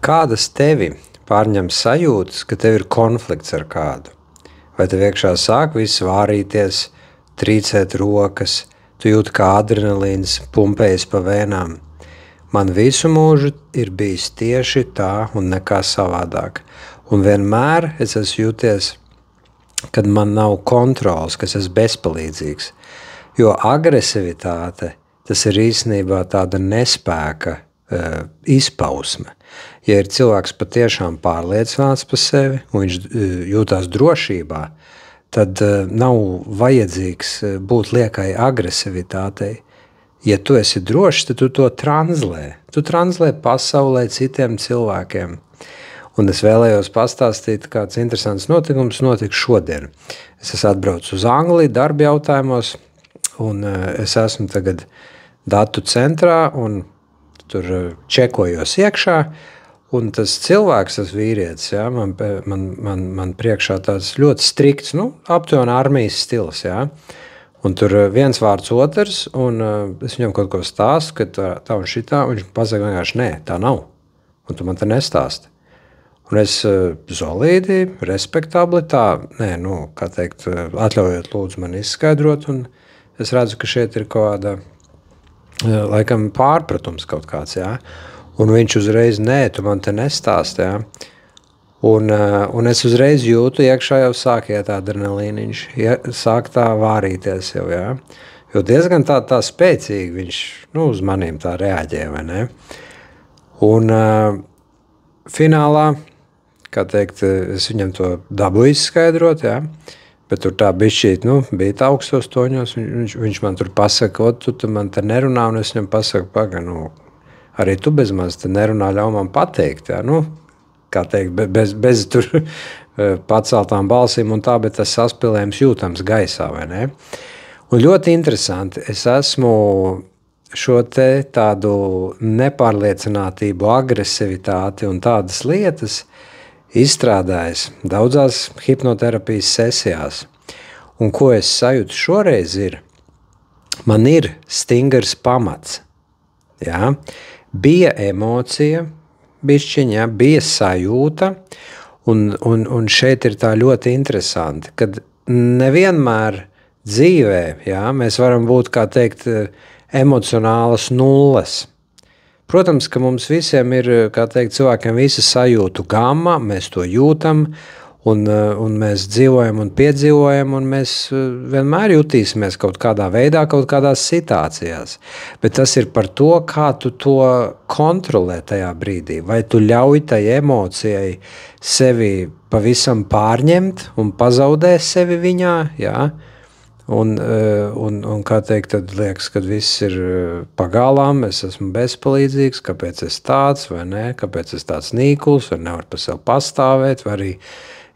Kādas tevi pārņem sajūtas, ka tev ir konflikts ar kādu? Vai tev iekšā sāk viss vārīties, trīcēt rokas, tu jūti, kā adrenalīns pumpējas pa vēnām? Man visu mūžu ir bijis tieši tā un nekā savādāk. Un vienmēr es esmu jūties, kad man nav kontrols, ka es esmu bezpalīdzīgs. Jo agresivitāte, tas ir īstenībā tāda nespēka izpausme. Ja ir cilvēks patiešām pārliecināts par sevi un viņš jūtās drošībā, tad nav vajadzīgs būt liekai agresivitātei. Ja tu esi drošs, tad tu to translē. Tu translē pasaulē citiem cilvēkiem. Un es vēlējos pastāstīt, kāds interesants notikums notika šodien. Es esmu atbraucis uz Angliju darba jautājumos, un es esmu tagad datu centrā, un tur čekojos iekšā, un tas cilvēks, tas vīrietis, ja, man priekšā tāds ļoti strikts, aptuveni armijas stils, ja. Un tur viens vārds otrs, un es viņam kaut ko stāstu, ka tā un šitā, un viņš pasaka vienkārši, nē, tā nav, un tu man te nestāsti. Un es solīdi, respektabli tā, kā teikt, atļaujiet lūdzu man izskaidrot, un es redzu, ka šeit ir kāda, laikam pārpratums kaut kāds, jā. Un viņš uzreiz, nē, tu man te nestāsti, jā. Un es uzreiz jūtu, iekšā jau sāk iet adrenalīniņš, sāk tā vārīties jau, jā. Jo diezgan tā spēcīgi viņš, uz maniem tā reaģē, vai ne? Un finālā, kā teikt, es viņam to dabu izskaidrot, jā. Bet tur tā bišķīt, bija tā augstos toņos, viņš man tur pasaka, tu man te nerunā, un es viņam pasaku, paga, arī tu bez maz te nerunā, ļauj man pateikt, jā, kā teikt, bez tur paceltām balsīm un tā, bet tas saspilējums jūtams gaisā, vai ne? Un ļoti interesanti, es esmu šo te tādu nepārliecinātību, agresivitāti un tādas lietas izstrādājis daudzās hipnoterapijas sesijās. Un ko es sajūtu šoreiz ir, man ir stingrs pamats. Jā? Bija emocija, bišķiņa, bija sajūta, un šeit ir tā ļoti interesanti, kad nevienmēr dzīvē, jā, mēs varam būt, kā teikt, emocionālas nulles. Protams, ka mums visiem ir, kā teikt, cilvēkiem visa sajūtu gamma, mēs to jūtam, un mēs dzīvojam un piedzīvojam, un mēs vienmēr jutīsimies kaut kādā veidā, kaut kādās situācijās. Bet tas ir par to, kā tu to kontrolē tajā brīdī. Vai tu ļauj tai emocijai sevi pavisam pārņemt un pazaudē sevi viņā, jā? Un kā teikt, tad liekas, kad viss ir pagalām, es esmu bezpalīdzīgs, kāpēc es tāds, vai ne, kāpēc es tāds nīkuls, vai nevar par sevi pastāvēt, vai arī,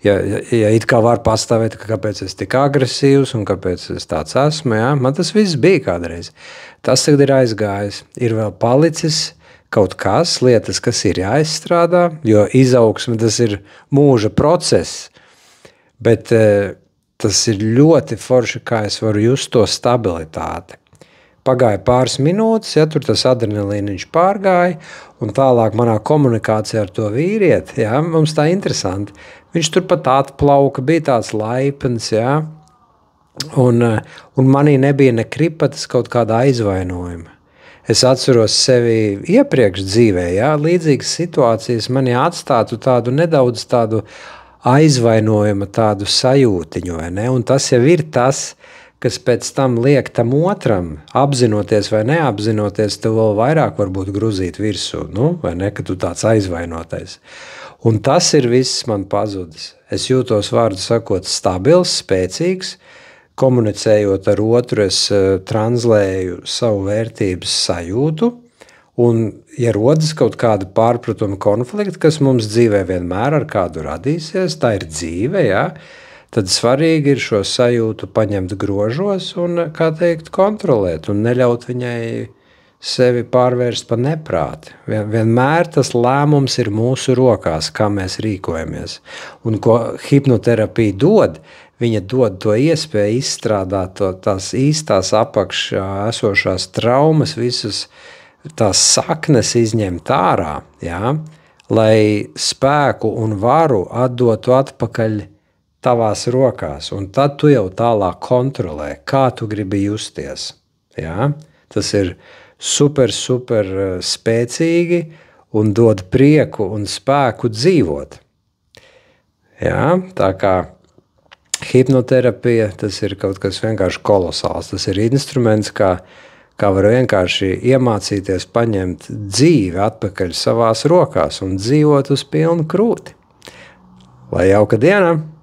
ja it kā var pastāvēt, kāpēc es tik agresīvs un kāpēc es tāds esmu, jā, man tas viss bija kādreiz. Tas tagad ir aizgājis, ir vēl palicis kaut kas, lietas, kas ir jāizstrādā, jo izaugsme tas ir mūža process, bet tas ir ļoti forši, kā es varu just to stabilitāti. Pagāja pāris minūtes, ja tur tas adrenalīniņš pārgāja, un tālāk manā komunikācijā ar to vīrieti, ja, mums tā interesanti. Viņš turpat atplauka, bija tāds laipns, ja, un manī nebija ne kripatas kaut kāda aizvainojuma. Es atceros sevi iepriekš dzīvē, ja, līdzīgas situācijas mani atstātu tādu nedaudz tādu aizvainojuma tādu sajūtiņu, vai ne? Un tas jau ir tas, kas pēc tam liek tam otram, apzinoties vai neapzinoties, tev vēl vairāk varbūt gruzīt virsū, vai ne, ka tu tāds aizvainotais. Un tas ir viss man pazudis. Es jūtos, vārdu sakot, stabils, spēcīgs, komunicējot ar otru, es translēju savu vērtības sajūtu, un, ja rodas kaut kāda pārpratuma konflikta, kas mums dzīvē vienmēr ar kādu radīsies, tā ir dzīve, ja, tad svarīgi ir šo sajūtu paņemt grožos un, kā teikt, kontrolēt un neļaut viņai sevi pārvērst par neprāti. Vienmēr tas lēmums ir mūsu rokās, kā mēs rīkojamies. Un ko hipnoterapija dod, viņa dod to iespēju izstrādāt tās īstās apakšā esošās traumas, visas tās saknes izņemt ārā, jā, lai spēku un varu atdotu atpakaļ tavās rokās, un tad tu jau tālāk kontrolē, kā tu gribi justies. Ja? Tas ir super spēcīgi un dod prieku un spēku dzīvot. Ja? Tā kā hipnoterapija, tas ir kaut kas vienkārši kolosāls. Tas ir instruments, kā var vienkārši iemācīties paņemt dzīvi atpakaļ savās rokās un dzīvot uz pilnu krūti. Lai jauka diena!